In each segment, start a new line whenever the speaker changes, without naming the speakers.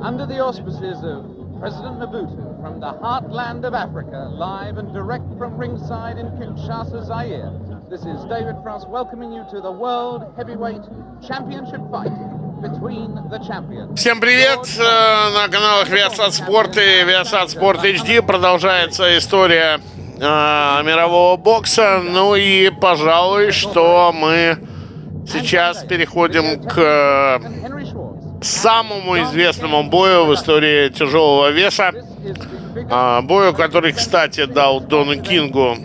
Under the auspices of President Mobutu from the heartland of Africa, live and direct from ringside in Kinshasa, Zaire. This is David France welcoming you to the World Heavyweight Championship fight between the champions.
Всем привет! На каналах Viasat Sport и Viasat Sport HD продолжается история мирового бокса. Ну и, пожалуй, что мы сейчас переходим к самому известному бою в истории тяжелого веса. Бою, который, кстати, дал Дону Кингу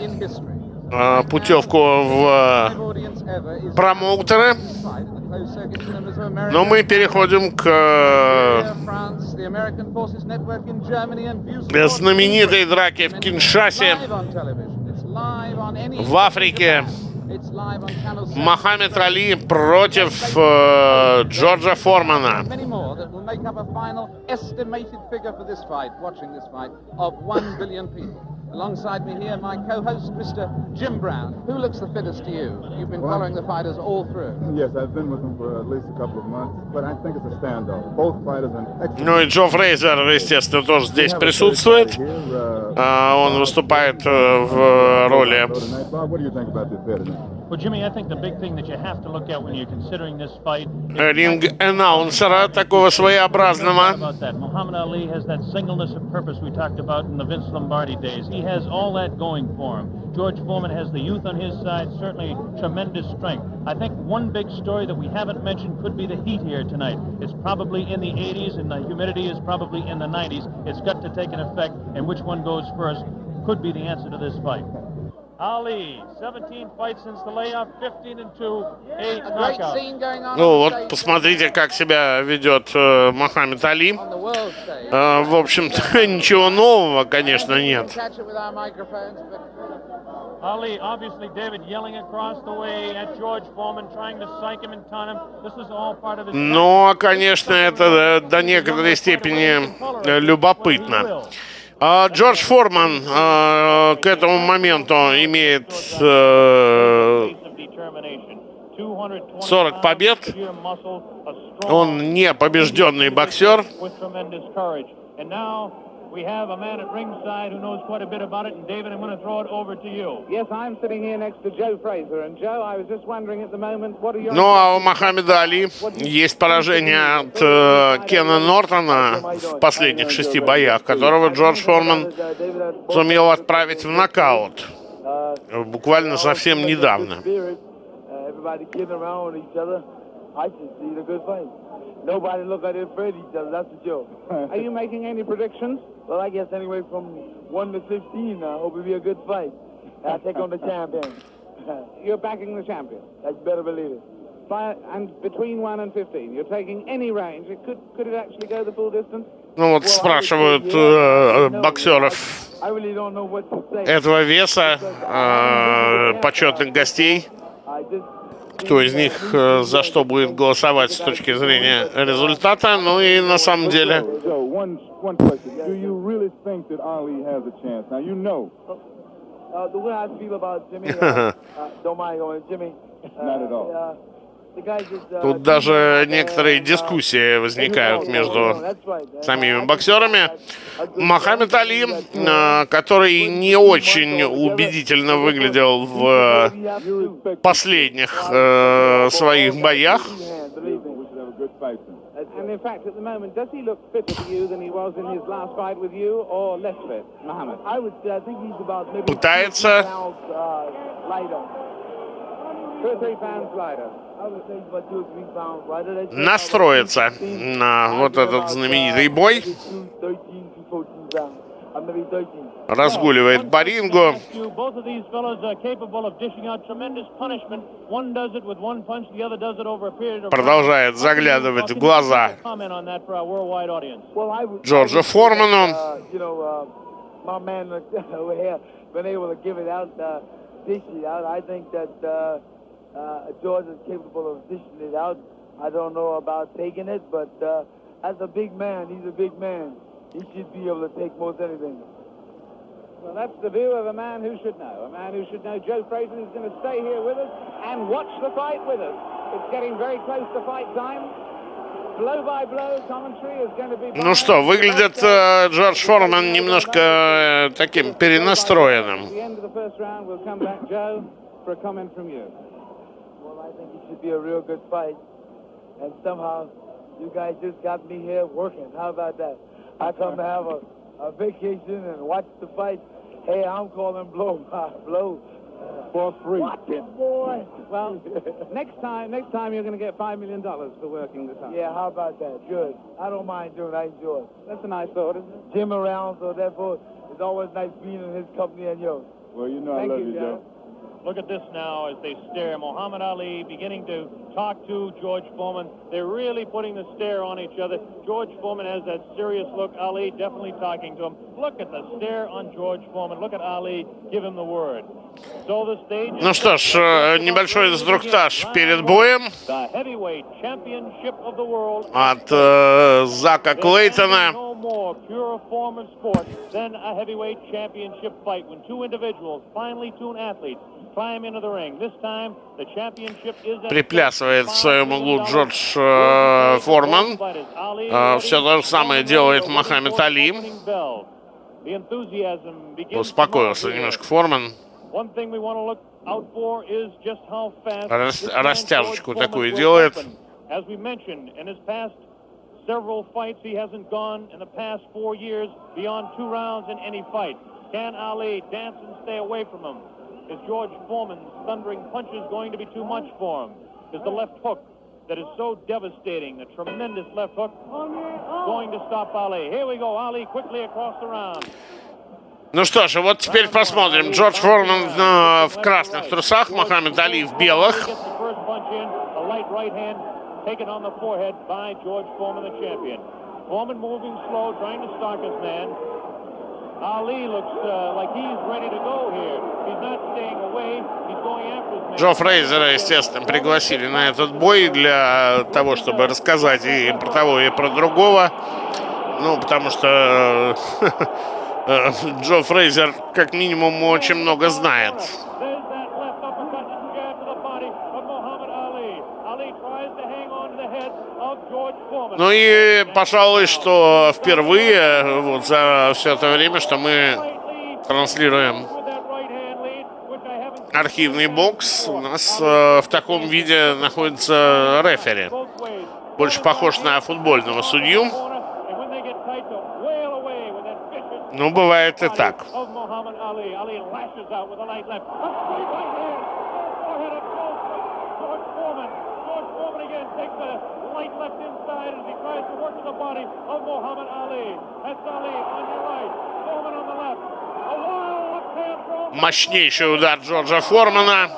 путевку в промоутеры. Но мы переходим к знаменитой драке в Киншасе, в Африке. Мохаммед Али против Джорджа Формана.
Alongside me here, my co-host, Mr. Jim Brown. Who looks the fittest to you? You've been following the fighters all through.
Yes, I've been with them for at least a couple of months, but I think it's a standoff. Both fighters are excellent.
Ну и Джо Фрейзер, естественно, тоже здесь присутствует. Он выступает в роли.
Well, Jimmy, I think the big thing that you have to look at when you're considering this fight
Ринг-аннаунсера такого своеобразного.
Muhammad Ali has that singleness of purpose we talked about in the Vince Lombardi days. He has all that going for him. George Foreman has the youth on his side, certainly tremendous strength. I think one big story that we haven't mentioned could be the heat here tonight. It's probably in the 80s and the humidity is probably in the 90s. It's got to take an effect, and which one goes first could be the answer to this fight. Ali, 17 fights since the layoff, 15-2, 8 knockouts.
Ну вот, посмотрите, как себя ведет Мохаммед Али. В общем-то, ничего нового, конечно, нет.
Ali, obviously, David yelling across the way at George Foreman, trying to psych him and taunt him. This is all part of his...
Ну, конечно, это до некоторой степени любопытно. Джордж Форман к этому моменту имеет 40 побед. Он не побежденный боксер.
We have a man at ringside who knows quite a bit about it, and David, I'm going to throw it over to you.
Yes, I'm sitting here next to Joe Fraser, and Joe, I was just wondering at the moment, what are your...
Ну, а у Мохаммеда Али есть поражение от Кена Нортона в последних 6 боях, которого Джордж Форман сумел отправить в нокаут буквально совсем недавно.
Nobody look like they're afraid of each other, that's for sure. Are you making any predictions? Well, I guess anyway from 1 to 15, I hope it'll be a good fight. I'll take on the champion. You're backing the champion. I better believe it. And between 1 and 15, you're taking any range. Could it actually go the full distance?
Ну вот спрашивают боксеров этого веса, почетных гостей, кто из них за что будет голосовать с точки зрения результата. Ну и на самом деле... Тут даже некоторые дискуссии возникают между самими боксерами. Мохаммед Али, который не очень убедительно выглядел в последних своих боях. Пытается настроиться на вот этот знаменитый бой. Разгуливает по рингу. Продолжает заглядывать в глаза Джорджу Форману.
George is capable of dishing it out. I don't know about taking it, but as a big man, he's a big man. He should be able to take most anything. Well, that's the view of a man who should know. A man who should know. Joe Fraser is going to stay here with us and watch the fight with us. It's getting very close to fight time.
Ну что, выглядит Джордж Форман немножко таким перенастроенным.
And somehow you guys just got me here working. How about that? I come to have a vacation and watch the fight. Hey, I'm calling blow
For free.
Watch it, boy.
Well, next time you're going to get $5 million for working this out.
Yeah, how about that? Good. I don't mind doing it. I enjoy it.
That's a nice thought, isn't it?
Jim around, so therefore it's always nice being in his company and yours.
Well, you know I love you, Joe.
Look at this now as they stare. Muhammad Ali beginning to talk to George Foreman. They're really putting the stare on each other. George Foreman has that serious look. Ali definitely talking to him. Look at the stare on George Foreman. Look at Ali give him the word. So the stage.
Ну что ж, небольшой инструктаж перед боем
The heavyweight championship of the world.
от Зака Клейтона.
No more pure form of sport than a heavyweight championship fight when two individuals, finely tuned athletes, climb into the ring. This time the championship is at
Приплясывает в своем углу Джордж Форман. Все то же самое делает Мохаммед Али. Успокоился немножко Форман. Растяжечку такую делает.
As we mentioned, in his past several fights, he hasn't gone in the past 4 years beyond 2 rounds in any fight. Can Ali dance and stay away from him? Is George Foreman's thundering punches going to be too much for him? Is the left hook that is so devastating, a tremendous left hook, going to stop Ali? Here we go, Ali quickly across the round.
Ну что ж, вот теперь посмотрим. Джордж Форман в красных трусах, Мохаммед Али в белых.
Taken on the forehead by George Foreman, the champion. Foreman moving slow, trying to stalk his man. Ali looks like he's ready to go here. He's not staying away. He's going after his man.
Джо Фрейзера, естественно, пригласили на этот бой для того, чтобы рассказать и про того, и про другого. Ну, потому что Джо Фрейзер, как минимум, очень много знает. Ну и, пожалуй, что впервые вот за все это время, что мы транслируем архивный бокс, у нас в таком виде находится рефери. Больше похож на футбольного судью. Ну, бывает и так. Мощнейший удар Джорджа Формана.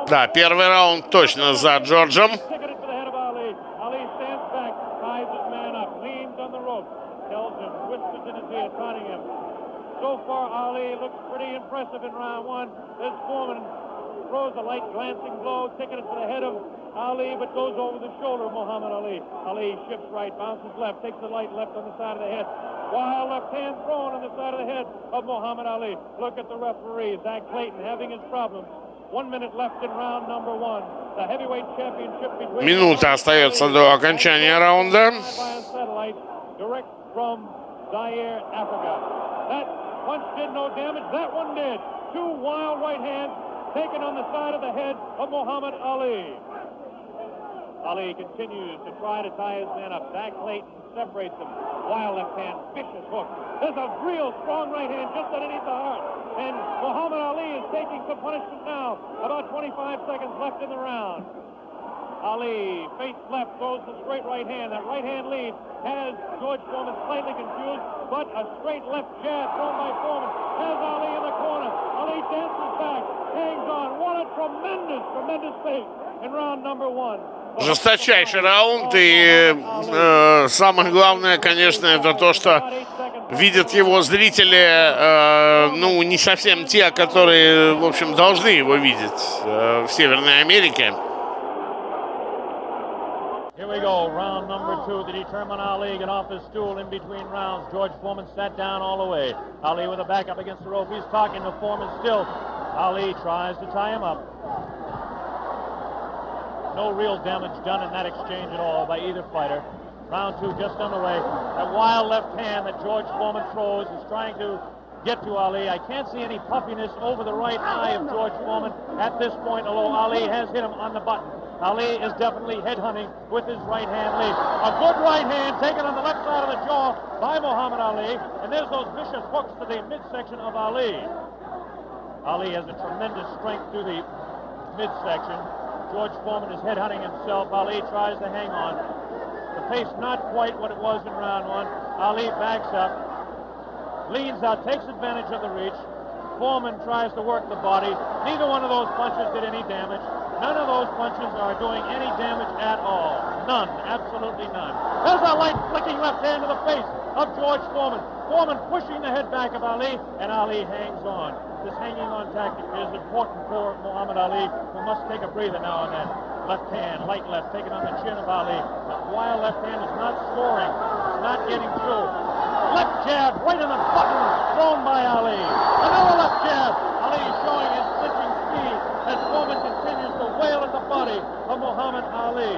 Да, первый раунд точно за Джорджем.
So far, Ali looks pretty impressive in round 1. This Foreman throws a light glancing blow, taking it to the head of Ali, but goes over the shoulder of Muhammad Ali. Ali shifts right, bounces left, takes the light left on the side of the head. While left hand thrown on the side of the head of Muhammad Ali. Look at the referee, Zach Clayton, having his problems. 1 minute left in round number 1. The heavyweight championship between...
Минута остается до окончания раунда.
Direct from Zaire, Africa. That punch did no damage. That one did. 2 wild right hands taken on the side of the head of Muhammad Ali. Ali continues to try to tie his man up. Zach Clayton separates him. Wild left hand, vicious hook. There's a real strong right hand just underneath the heart. And Muhammad Ali is taking some punishment now. About 25 seconds left in the round. Ali, face left, throws the straight right hand. That right hand lead has George Foreman slightly confused, but a straight left jab thrown by Foreman has Ali in the corner. Ali dances back, hangs on. What a tremendous, tremendous pace in round number 1.
Жесточайший раунд, и самое главное, конечно, это то, что видят его зрители, ну, не совсем те, которые, в общем, должны его видеть в Северной Америке.
Here we go, round number 2 to determine Ali. Get off his stool in between rounds. George Foreman sat down all the way. Ali with a back up against the rope. He's talking to Foreman still. Ali tries to tie him up. No real damage done in that exchange at all by either fighter. Round 2 just underway. That wild left hand that George Foreman throws is trying to get to Ali. I can't see any puffiness over the right eye of George Foreman at this point, although Ali has hit him on the button. Ali is definitely headhunting with his right hand lead. A good right hand taken on the left side of the jaw by Muhammad Ali, and there's those vicious hooks to the midsection of Ali. Ali has a tremendous strength through the midsection. George Foreman is headhunting himself. Ali tries to hang on. The pace not quite what it was in round 1. Ali backs up, leans out, takes advantage of the reach. Foreman tries to work the body. Neither one of those punches did any damage. None of those punches are doing any damage at all. None. Absolutely none. There's a light flicking left hand to the face of George Foreman. Foreman pushing the head back of Ali, and Ali hangs on. This hanging on tactic is important for Muhammad Ali, who must take a breather now and then. Left hand, light left, taken on the chin of Ali. That wild left hand is not scoring. It's not getting through. Left jab right in the button, thrown by Ali. Another left jab. Ali is showing his clinching speed as Foreman continues to wail at the body of Muhammad Ali.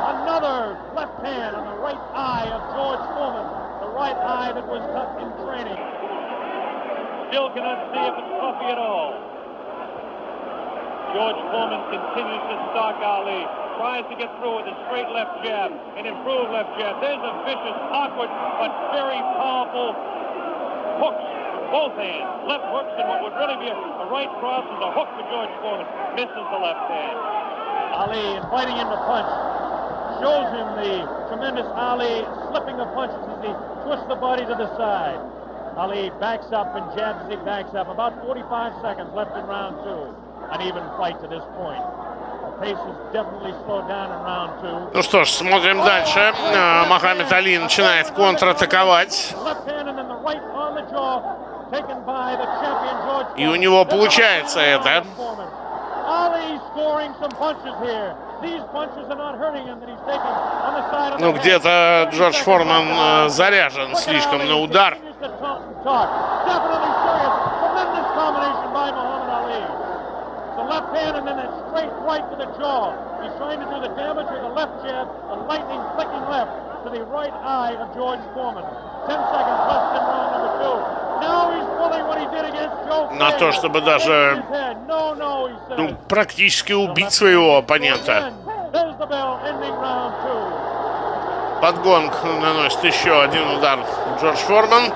Another left hand on the right eye of George Foreman, the right eye that was cut in training. Still cannot see if it's puffy at all. George Foreman continues to stalk Ali. Tries to get through with a straight left jab, an improved left jab. There's a vicious, awkward, but very powerful hooks with both hands. Left hooks, and what would really be a right cross is a hook for George Foreman. Misses the left hand. Ali inviting him to punch. Shows him the tremendous Ali slipping of punches as he twists the body to the side. Ali backs up and jabs as he backs up. About 45 seconds left in round 2. An even fight to this point. The pace is definitely slowed down in round 2.
Ну что ж, смотрим дальше. Мухаммад Али начинает контратаковать. И у него получается это. Ну, где-то Джордж Форман заряжен слишком на удар.
Left hand and then a straight right to the jaw. He's trying to do the damage with a left jab, a lightning flicking left to the right eye of George Foreman. 10 seconds left in round number 2. Now he's pulling what he did against Joe.
На то, чтобы даже практически убить своего оппонента. Под гонг наносит еще один удар Джордж Форман.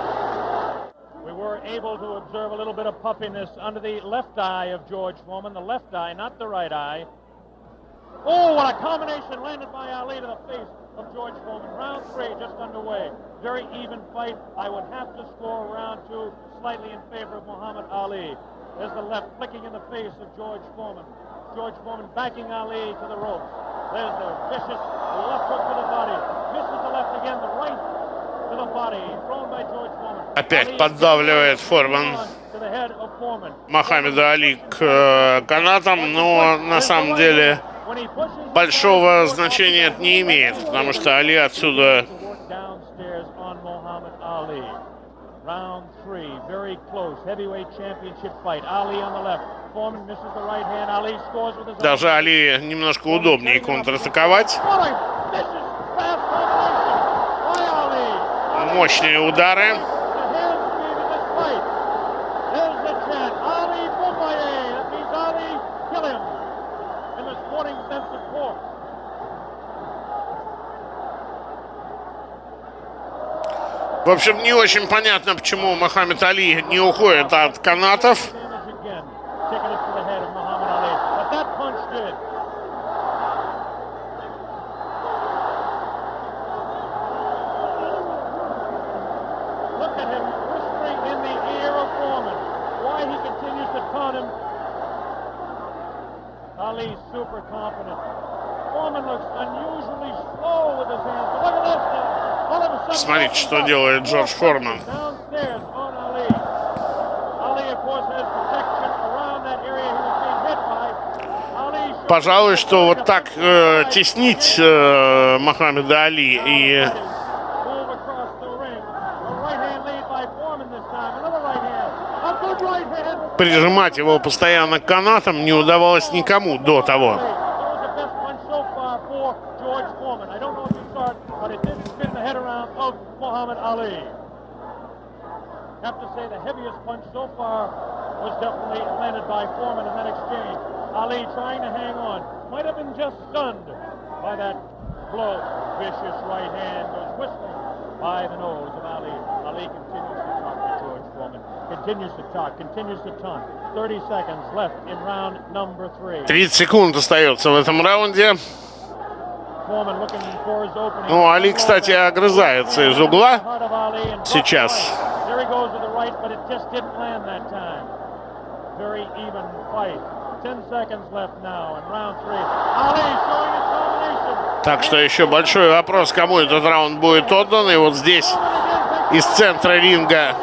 Able to observe a little bit of puffiness under the left eye of George Foreman, the left eye, not the right eye. Oh, what a combination landed by Ali to the face of George Foreman. Round 3 just underway. Very even fight. I would have to score round 2 slightly in favor of Muhammad Ali. There's the left flicking in the face of George Foreman. George Foreman backing Ali to the ropes. There's the vicious left hook to the body. Misses the left again, the right to the body. Thrown by George Foreman.
Опять поддавливает Foreman Мухаммада Али к канатам, но на самом деле большого значения это не имеет, потому что Али отсюда даже Али немножко удобнее контратаковать. Мощные удары. В общем, не очень понятно, почему Мухаммад Али не уходит от канатов.
Ali super confident. Foreman looks unusually slow with his hands. But look at this now. All of a sudden,
смотрите, что делает Джордж Форман.
Downstairs on Ali. Ali, of course, has protection around that area he was being hit by. Ali
Пожалуй, что вот так теснить Мохаммеда Али и прижимать его постоянно к канатам не удавалось никому до того.
Have to say the heaviest punch so far was definitely landed by Foreman in that exchange. Ali trying to hang on. Might have been just stunned by that blow. Vicious right hand goes whistling by the nose of Ali. Ali continues to talk to George Foreman. Continues to talk, continues to taunt. 30 seconds left in round number 3.
30 секунд остается в этом раунде. Ну, Али, кстати, огрызается из угла сейчас. Так что еще большой вопрос, кому этот раунд будет отдан. И вот здесь из центра ринга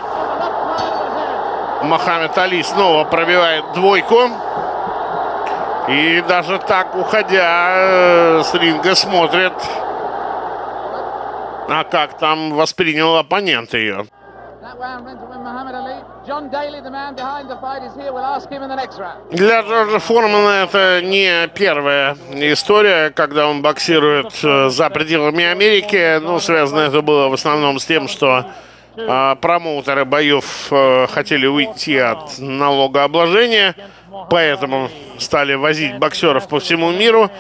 Мохаммед Али снова пробивает двойку. И даже так, уходя с ринга, смотрит, а как там воспринял оппонент ее. Для Джорджа Формана это не первая история, когда он боксирует за пределами Америки. Ну, связано это было в основном с тем, что промоутеры боев хотели уйти от налогообложения, поэтому стали возить боксеров по всему миру.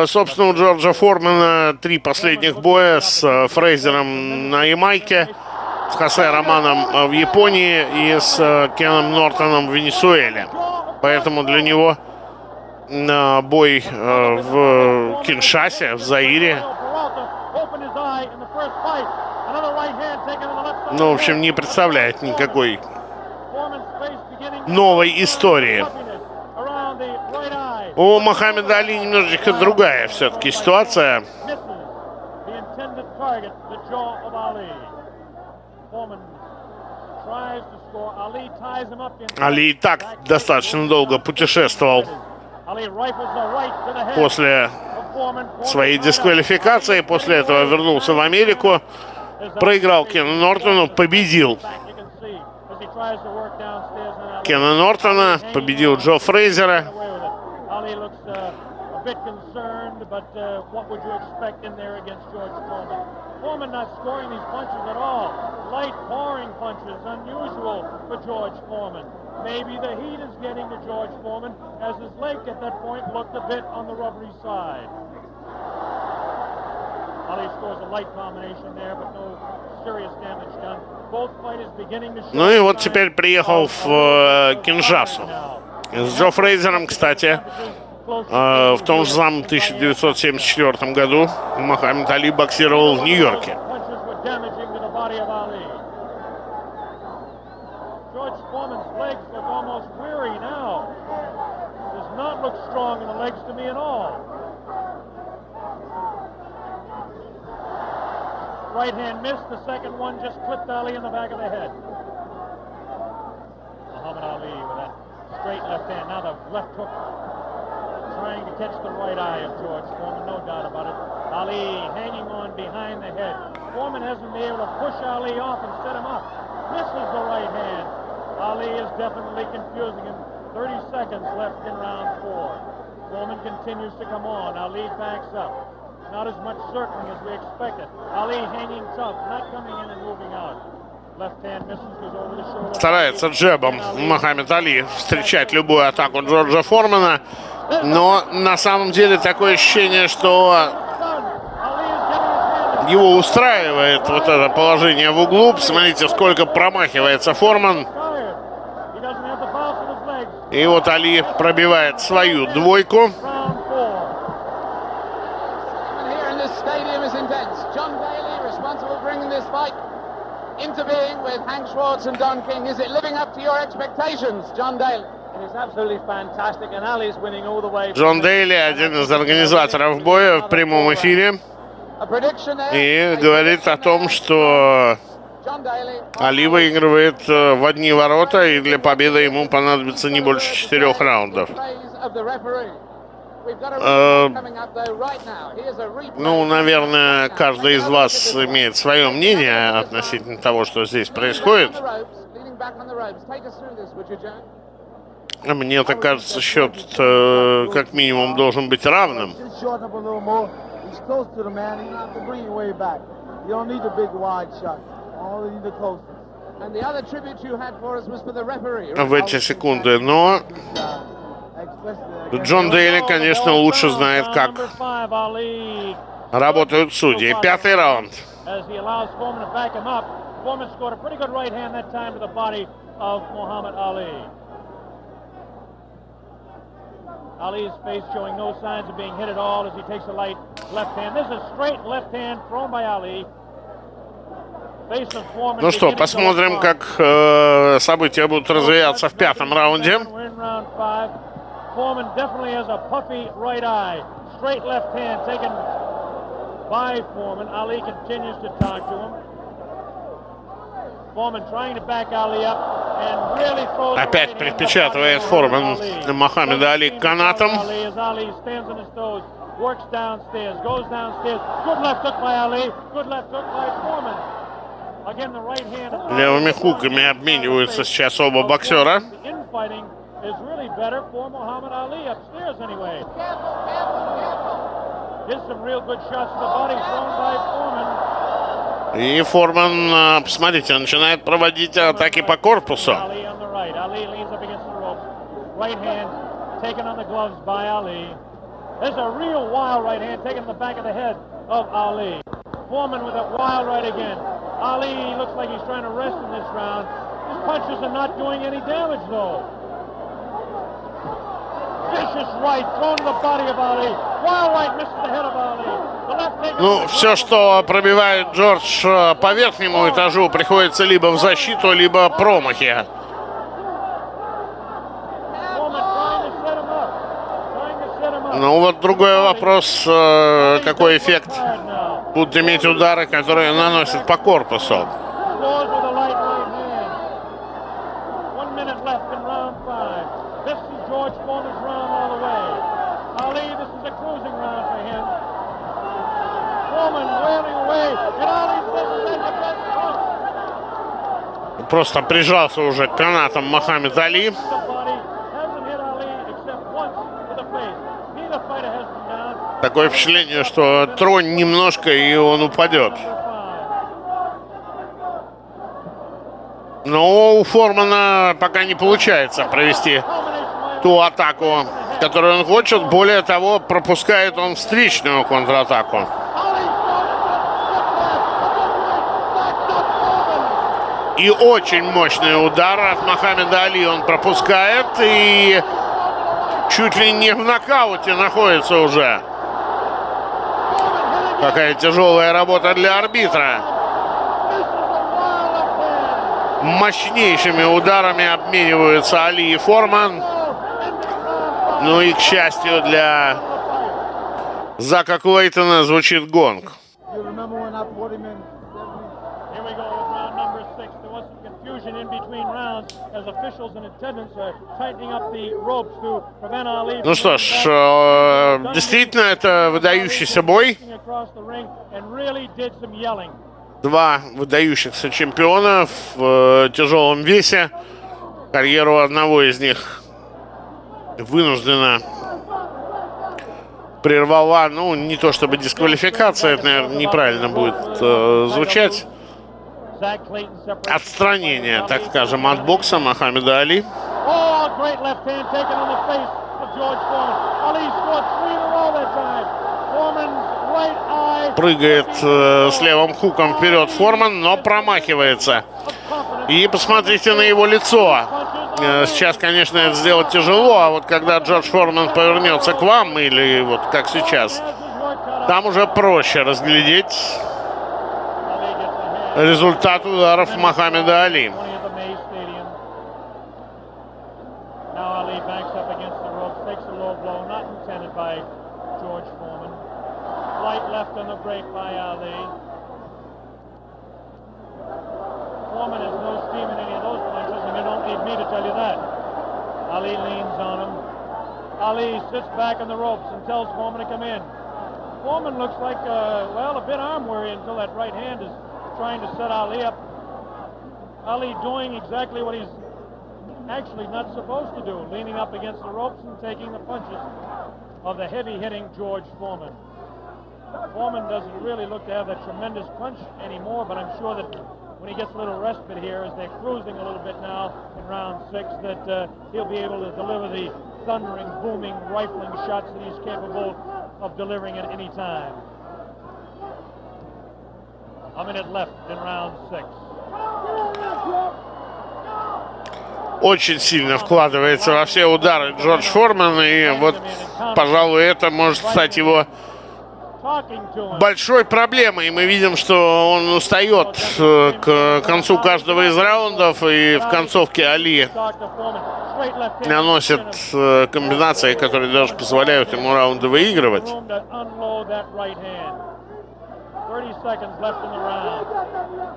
Собственно, у Джорджа Формана 3 последних боя с Фрейзером на Ямайке, с Хосе Романом в Японии и с Кеном Нортоном в Венесуэле. Поэтому для него бой в Киншасе, в Заире, ну, в общем, не представляет никакой новой истории. У Мохаммеда Али немножечко другая все-таки ситуация. Али и так достаточно долго путешествовал после своей дисквалификации. После этого вернулся в Америку, проиграл Кену Нортону, победил Кена Нортона, победил Джо Фрейзера. Foreman not scoring these punches at all. Light pouring punches, unusual for George Foreman. Maybe the heat is getting to George Foreman, as his leg at that point looked a bit on the rubbery side. Ali scores a light combination there, but no serious damage done. Both fighters beginning to show. Ну и вот теперь приехал в Киншасу. С Джо Фрейзером, кстати, в том же самом 1974 году Мохаммед Али боксировал в Нью-Йорке.
Right hand missed, the second one just clipped Ali in the back of the head. Muhammad Ali with that straight left hand, now the left hook trying to catch the right eye of George Foreman, no doubt about it. Ali hanging on behind the head. Foreman hasn't been able to push Ali off and set him up. Misses the right hand. Ali is definitely confusing him. 30 seconds left in round 4. Foreman continues to come on. Ali backs up. Not as much circling as we expected. Ali hanging tough, not coming in and moving out. Left hand misses, goes over the shoulder.
Старается джебом Мохаммед Али встречать любую атаку Джорджа Формана, но на самом деле такое ощущение, что его устраивает вот это положение в углу. Посмотрите, сколько промахивается Форман. И вот Али пробивает свою двойку.
Into being with Hank Schwartz and Don King. Is it living up to your expectations, John Daly?
It is absolutely fantastic, and Ali is winning all the way.
Джон Дейли, один из организаторов боя, в прямом эфире, и говорит о том, что Али выигрывает в одни ворота, и для победы ему понадобится не больше 4 раундов. Ну, наверное, каждый из вас имеет свое мнение относительно того, что здесь происходит. Мне так кажется, счет как минимум должен быть равным. В эти секунды, но Джон Дейли, конечно, лучше знает, как работают судьи. 5-й раунд.
Ali's face showing no signs of being hit at all as he takes a light left hand. This is a straight left hand thrown by Ali.
Ну что, посмотрим, как события будут развиваться в 5-м раунде.
Foreman definitely has a puffy right eye. Straight left hand taken by Foreman. Ali continues to talk to him. Foreman trying to back Ali up and really throws.
Опять припечатывает Форман Мохаммеда Али канатом.
Ali stands on his toes, works downstairs, goes downstairs. Good left hook by Ali. Good left hook by Foreman. Again, the right hand.
Левыми хуками обмениваются сейчас оба боксера.
Is really better for Muhammad Ali upstairs anyway. Gives some real good shots to the body thrown by Foreman.
И Форман, посмотрите, начинает проводить атаки по корпусу.
Ali on the right. Ali leans up against the ropes. Right hand taken on the gloves by Ali. There's a real wild right hand taken in the back of the head of Ali. Foreman with that wild right again. Ali looks like he's trying to rest in this round. His punches are not doing any damage though. Vicious right thrown to the body of Ali. Wild right misses the head of Ali. The left taken.
Ну, все, что пробивает Джордж по верхнему этажу, приходится либо в защиту, либо промахи. Ну вот другой вопрос, какой эффект будут иметь удары, которые наносят по корпусу. Просто прижался уже к канатам Мохаммед Али. Такое впечатление, что тронь немножко, и он упадет. Но у Формана пока не получается провести ту атаку, которую он хочет. Более того, пропускает он встречную контратаку. И очень мощный удар от Мохаммеда Али он пропускает. И чуть ли не в нокауте находится уже. Какая тяжелая работа для арбитра. Мощнейшими ударами обмениваются Али и Foreman. Ну и, к счастью, для Зака Клейтона звучит гонг. Ну что ж, действительно, это выдающийся бой. Два выдающихся чемпиона в тяжелом весе. Карьеру одного из них вынужденно прервала, ну, не то чтобы дисквалификация, это, наверное, неправильно будет звучать. Отстранение, так скажем, от бокса Мохаммеда Али. Прыгает с левым хуком вперед Foreman, но промахивается. И посмотрите на его лицо. Сейчас, конечно, это сделать тяжело, а вот когда Джордж Foreman повернется к вам, или вот как сейчас, там уже проще разглядеть результат ударов Мохаммеда Али.
Foreman has no steam in any of those punches, and you don't need me to tell you that. Ali leans on him. Ali sits back on the ropes and tells Foreman to come in. Foreman looks like, well, a bit arm weary until that right hand is trying to set Ali up. Ali doing exactly what he's actually not supposed to do, leaning up against the ropes and taking the punches of the heavy-hitting George Foreman. Foreman doesn't really look to have that tremendous punch anymore, but I'm sure that when he gets a little respite here, as they're cruising a little bit now in round 6, that he'll be able to deliver the thundering, booming, rifling shots that he's capable of delivering at any time. A minute left in round 6.
Очень сильно вкладывается во все удары Джордж Форман, и вот, пожалуй, это может стать его большой проблемой. Мы видим, что он устает к концу каждого из раундов, и в концовке Али наносит комбинации, которые даже позволяют ему раунды выигрывать.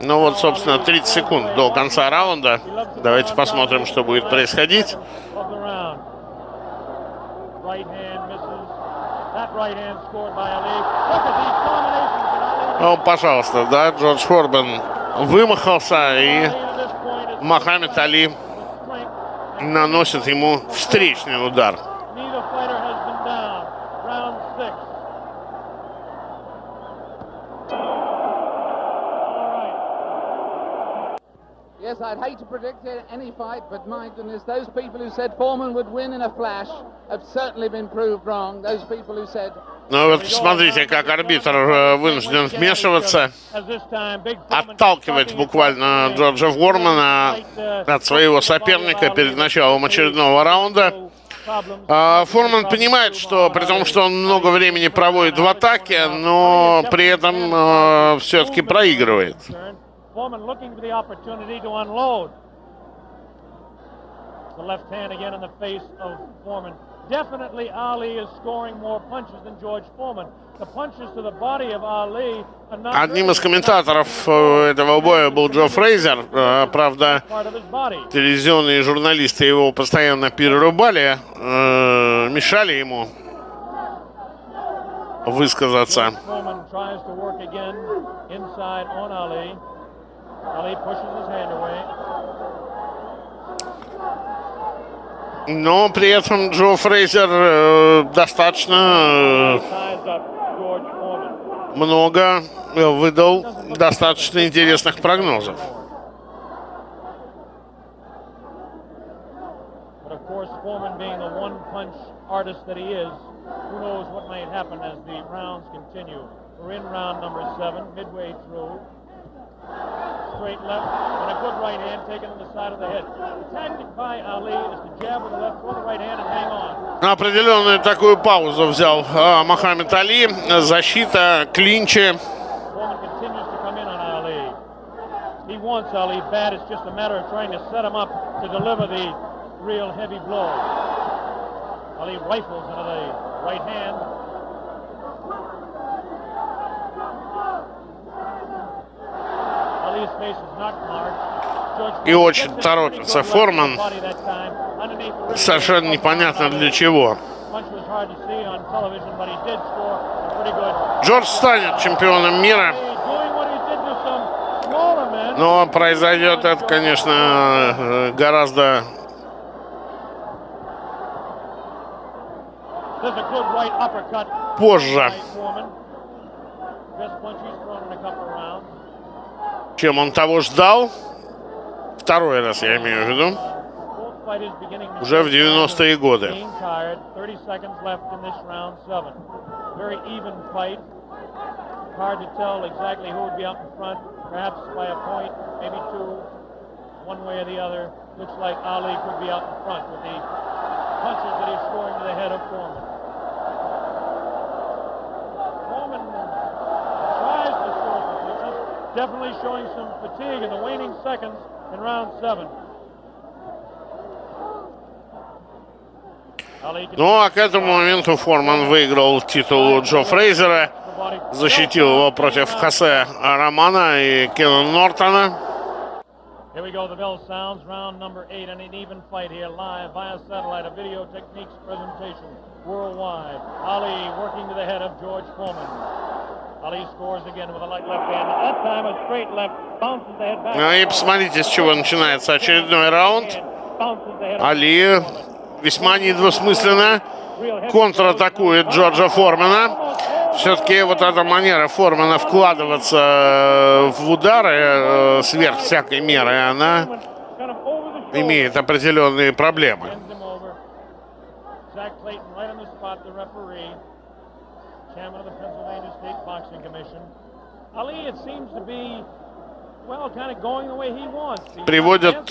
Ну вот, собственно, 30 секунд до конца раунда. Давайте посмотрим, что будет происходить. Ну, пожалуйста, да, Джордж Форман вымахался, и Мохаммед Али наносит ему встречный удар.
Yes, I'd hate to predict any fight, but my goodness, those people who said Foreman would win in a flash have certainly been proved wrong. Those people who said...
Ну вот посмотрите, как арбитр вынужден вмешиваться, отталкивать буквально Джорджа Формана от своего соперника перед началом очередного раунда. Форман понимает, что при том, что он много времени проводит в атаке, но при этом все-таки проигрывает.
Foreman looking for the opportunity to unload. The left hand again in the face of Foreman. Definitely Ali is scoring more punches than George Foreman. The punches to the body of Ali are not...
Одним из комментаторов этого боя был Джо Фрейзер. Правда, телевизионные журналисты его постоянно перерубали, мешали ему высказаться. Но при этом Джо Фрейзер достаточно много выдал достаточно интересных прогнозов.
Straight left and a good right hand taken on the side of the head. The tactic by Ali is to jab with the left, throw the right hand and hang on.
Определенную такую паузу взял Мохаммед Али. Защита, клинчи.
Foreman continues to come in on Ali. He wants Ali bad. It's just a matter of trying to set him up to deliver the real heavy blow. Ali rifles into the right hand.
И очень торопится Форман. Совершенно непонятно для чего. Джордж станет чемпионом мира. Но произойдет это, конечно, гораздо позже, чем он того ждал. Второй раз, я имею в виду. Уже в 90-е годы.
Definitely showing some fatigue in the waning seconds in round 7.
Ну, а к этому моменту Форман выиграл титул у Джо Фрейзера, защитил его против Хосе Романа и Кена Нортона.
Here we go, the bell sounds, round number 8, and an even fight here, live via satellite, a video techniques presentation worldwide. Ali working to the head of George Foreman. Ali scores again with a light left hand. That time a straight left, bounces the head back.
Ну и посмотрите, с чего начинается очередной раунд. Али весьма недвусмысленно контратакует Джорджа Формена. Все-таки вот эта манера Формена вкладываться в удары сверх всякой меры, она имеет определенные проблемы. Приводит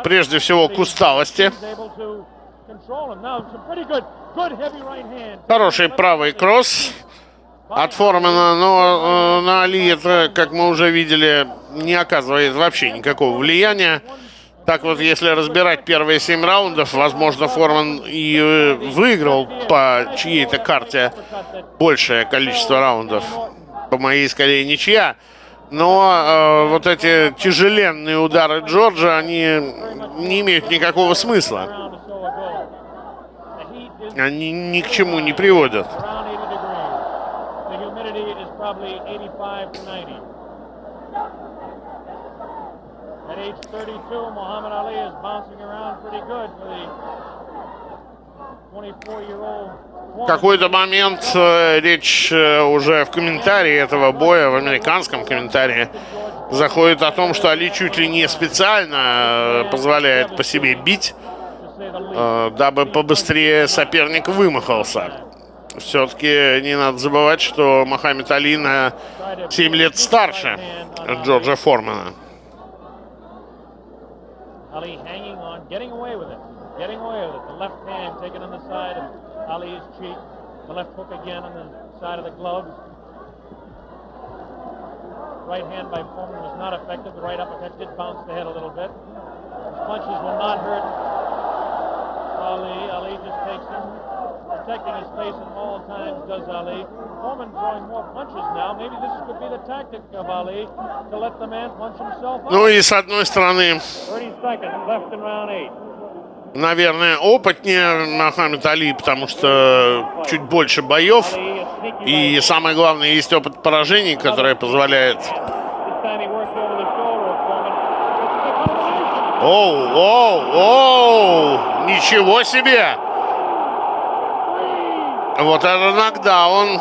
прежде всего к усталости. Хороший правый кросс от Формена, но на Али это, как мы уже видели, не оказывает вообще никакого влияния. Так вот, если разбирать первые 7 раундов, возможно, Foreman и выиграл по чьей-то карте большее количество раундов. По моей, скорее, ничья. Но вот эти тяжеленные удары Джорджа, они не имеют никакого смысла. Они ни к чему не приводят. В какой-то момент речь уже в комментарии этого боя, в американском комментарии, заходит о том, что Али чуть ли не специально позволяет по себе бить, дабы побыстрее соперник вымахался. Все-таки не надо забывать, что Мохаммед Али на 7 лет старше Джорджа Формена.
Right hand by Foreman was not effective. The right uppercut did bounce the head a little bit. His punches will not hurt Ali. Ali just takes him, protecting his face at all times, does Ali. Foreman throwing more punches now. Maybe this could be the tactic of Ali to let the man punch himself out.
Ну и с одной стороны,
30 seconds left in round 8.
наверное, опытнее Мохаммед Али, потому что чуть больше боев. И самое главное, есть опыт поражений, который позволяет... Оу, оу, оу! Ничего себе! Вот это нокдаун.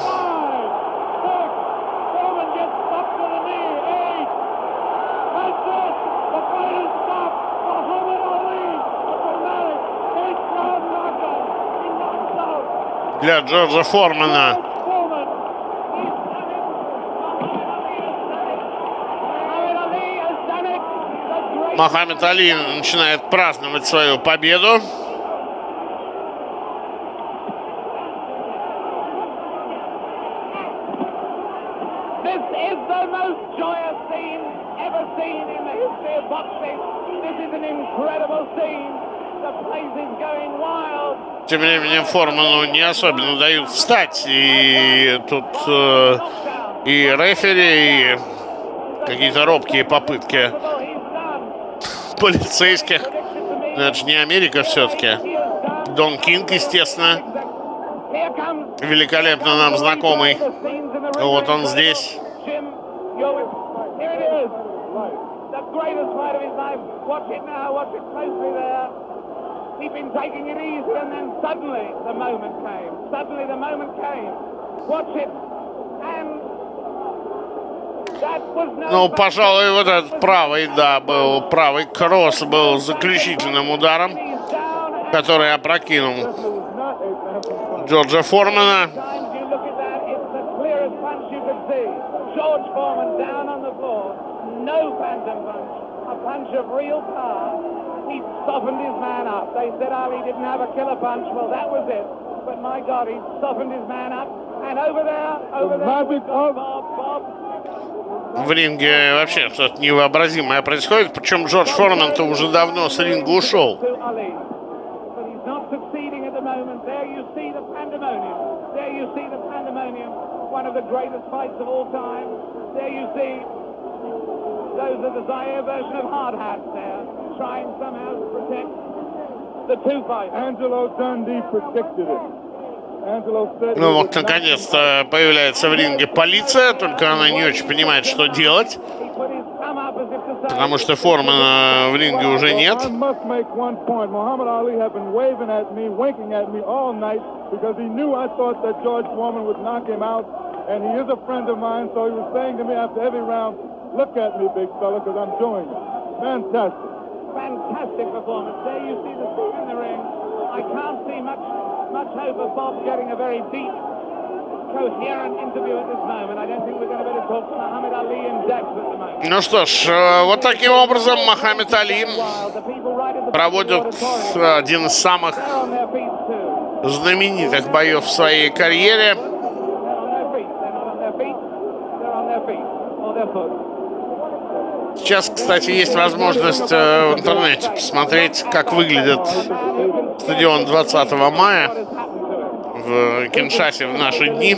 Для Джорджа Формена. Мохаммед Али начинает праздновать свою победу. Тем временем Форману не особенно дают встать. И тут и рефери, и какие-то робкие попытки полицейских. Это же не Америка все-таки. Дон Кинг, естественно. Великолепно нам знакомый. Вот он здесь. Ну, пожалуй, вот этот правый, да, был правый кросс был заключительным ударом, который опрокинул Джорджа Формена. В ринге вообще что-то невообразимое происходит, причем Джордж Форман-то уже давно с ринга ушел.
Those are the Zaire version of hard hats there, trying somehow to protect the two fighters.
Angelo Dundee predicted it. Angelo said
Ну вот, наконец-то появляется в ринге полиция, только она не очень понимает, что делать, потому что Формана в ринге уже нет.
I must make one point. Muhammad Ali had been waving at me, winking at me all night because he knew I thought that George Foreman would knock him out, and he is a friend of mine, so he was saying to me after every round, "Look at me, big fella, because I'm doing it." Fantastic.
Fantastic performance. There you see the two in the ring. I can't see much hope of Bob getting a very deep, coherent interview at this moment. I don't think we're going to be able to talk to Muhammad Ali in depth at the moment.
Ну что ж, вот таким образом Мохаммед Али проводит один из самых знаменитых боев в своей карьере. Сейчас, кстати, есть возможность в интернете посмотреть, как выглядит стадион 20 мая в Киншасе в наши дни.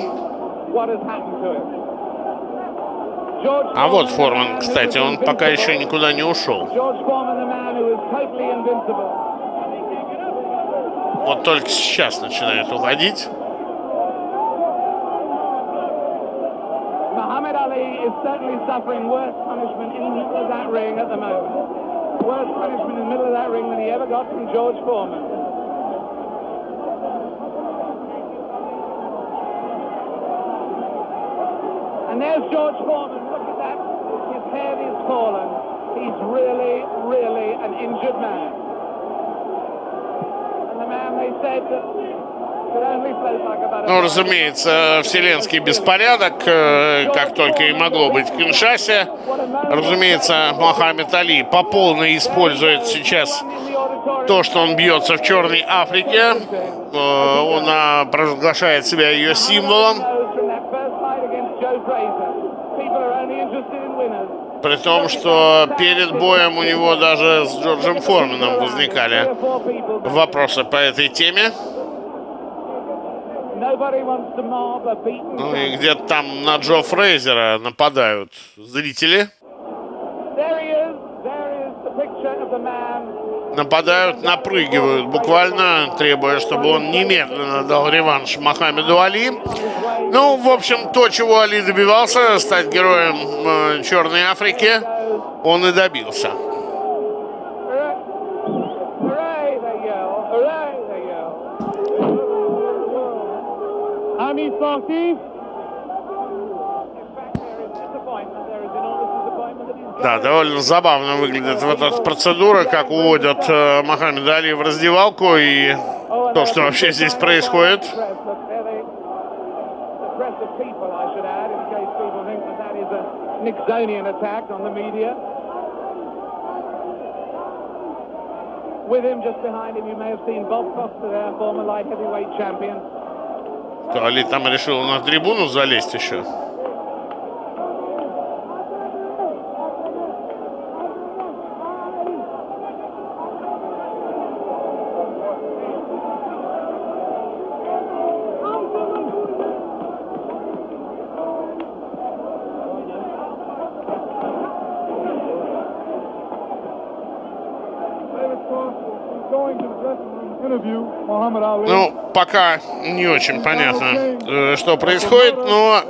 А вот Форман, кстати, он пока еще никуда не ушел. Вот только сейчас начинает уходить.
Muhammad Ali is certainly suffering worse punishment in the middle of that ring at the moment. Worse punishment in the middle of that ring than he ever got from George Foreman. And there's George Foreman. Look at that. His head is fallen. He's really, really an injured man. And the man, they said that
ну, разумеется, вселенский беспорядок, как только и могло быть в Киншасе. Разумеется, Мохаммед Али по полной использует сейчас то, что он бьется в Черной Африке. Он провозглашает себя ее символом. При том, что перед боем у него даже с Джорджем Форманом возникали вопросы по этой теме. Ну и где-то там на Джо Фрейзера нападают зрители. Нападают, напрыгивают, буквально требуя, чтобы он немедленно дал реванш Мохаммеду Али. Ну, в общем, то, чего Али добивался, стать героем Черной Африки, он и добился. Да, довольно забавно выглядит вот эта процедура, как уводят Мохаммеда Али в раздевалку и то, что вообще здесь происходит. Али там решил на трибуну залезть еще. Ну, пока не очень понятно, что происходит, но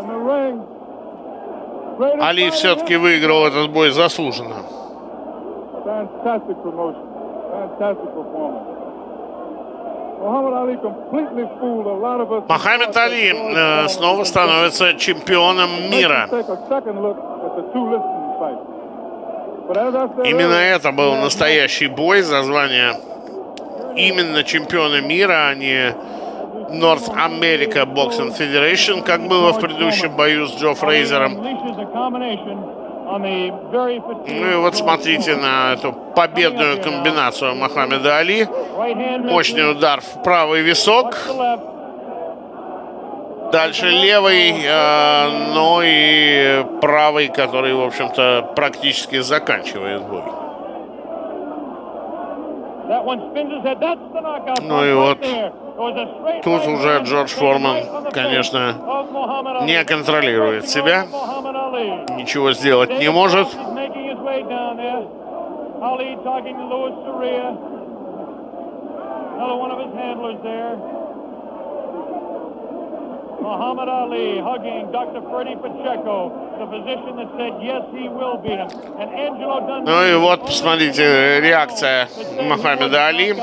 Али все-таки выиграл этот бой заслуженно. Мохаммед Али снова становится чемпионом мира. Именно это был настоящий бой за звание именно чемпиона мира, а не North America Boxing Federation, как было в предыдущем бою с Джо Фрейзером. Ну и вот смотрите на эту победную комбинацию Мохаммеда Али. Мощный удар в правый висок. Дальше левый, но и правый, который, в общем-то, практически заканчивает бой. Ну и вот тут уже Джордж Форман, конечно, не контролирует себя, ничего сделать не может.
down there. Ali talking to Louis Soria. Another one of his handlers there. Muhammad Ali hugging Dr. Freddie Pacheco, the physician that said yes, he will beat him. And Angelo Dundee.
Ну и вот, посмотрите, реакция Мухаммеда Али.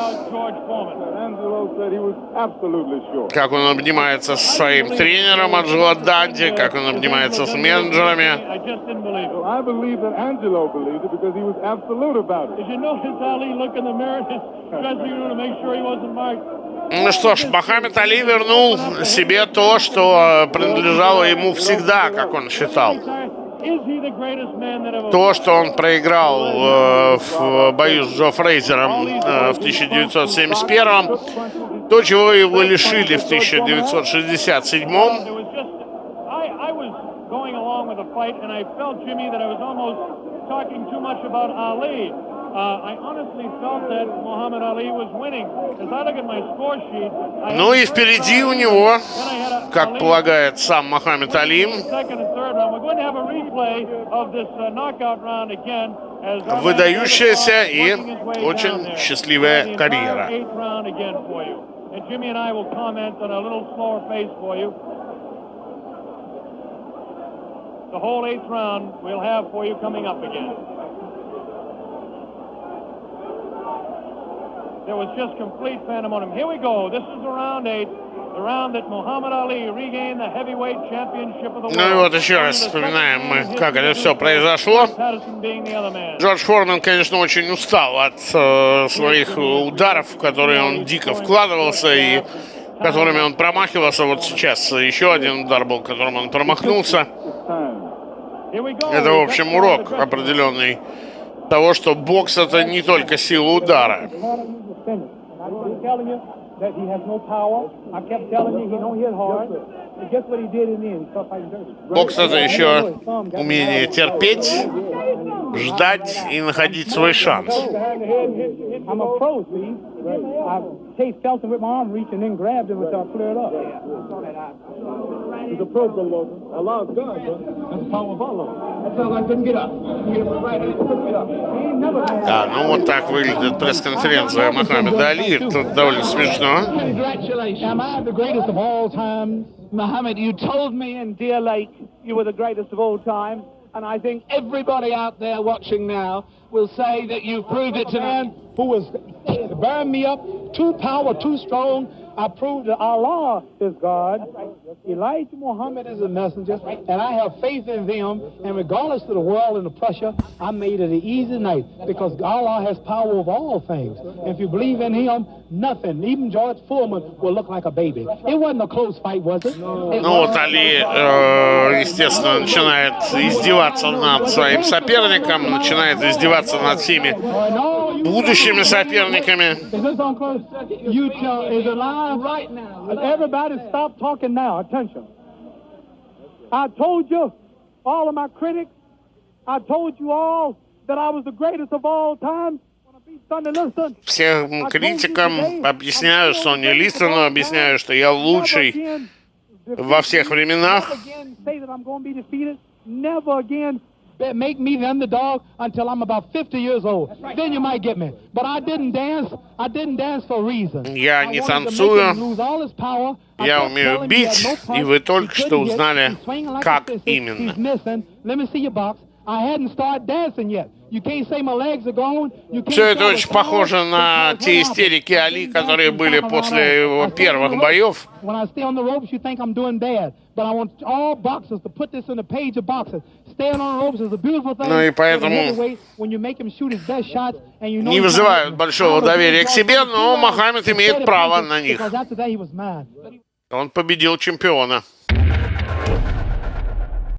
Как он обнимается со своим тренером Анджело Данди, как он обнимается с менеджерами. Ну что ж, Мухаммед Али вернул себе то, что принадлежало ему всегда, как он считал. То, что он проиграл в бою с Джо Фрейзером в 1971, то, чего его лишили в 1967. Ну и впереди у него, как полагает сам Мухаммед Али, выдающаяся и очень счастливая карьера.
The whole 8th round we'll have for you coming up again. There was just complete pandemonium. Here we go. This is the round 8. The round that Muhammad Ali regained the heavyweight championship of the world.
Ну и вот еще раз вспоминаем мы, как это все произошло. Джордж Форман, конечно, очень устал от своих ударов, в которые он дико вкладывался и которыми он промахивался. Вот сейчас еще один удар был, которым он промахнулся. Это, в общем, урок определенный того, что бокс — это не только сила удара. Бокс — это еще умение терпеть, ждать и находить свой шанс. Да, ну вот так выглядит пресс-конференция Мухаммеда Али. Это довольно смешно.
Muhammad, you told me in Deer Lake you were the greatest of all time, and I think everybody out there watching now will say that you've proved it to me. Who was bearing me up, too powerful, too strong. I proved that Allah is God. Elijah Muhammad is a messenger, and I have faith in them. And regardless of the world and the pressure, I made it an easy night because Allah has power over all things. And if you believe in Him, nothing, even George Foreman, will look like a baby. It wasn't a close fight, was it?
Ну вот Али, естественно, начинает издеваться над своим соперником, начинает издеваться над всеми будущими соперниками.
Right now. Everybody stop talking now. Attention. I told you, all of my critics, I told you all that I was the greatest of all time.
Всем критикам объясняю, Сони Листону объясняю, что я лучший во всех временах.
Make me the underdog until I'm about 50 years old. Then you might get me. But I didn't dance. I didn't dance for a reason.
Я не танцую. Я умею бить, и вы только что узнали, как именно. Все это очень похоже на те истерики Али, которые были после его первых боев. Ну и поэтому не вызывают большого доверия к себе, но Мухаммед имеет право на них. Он победил чемпиона.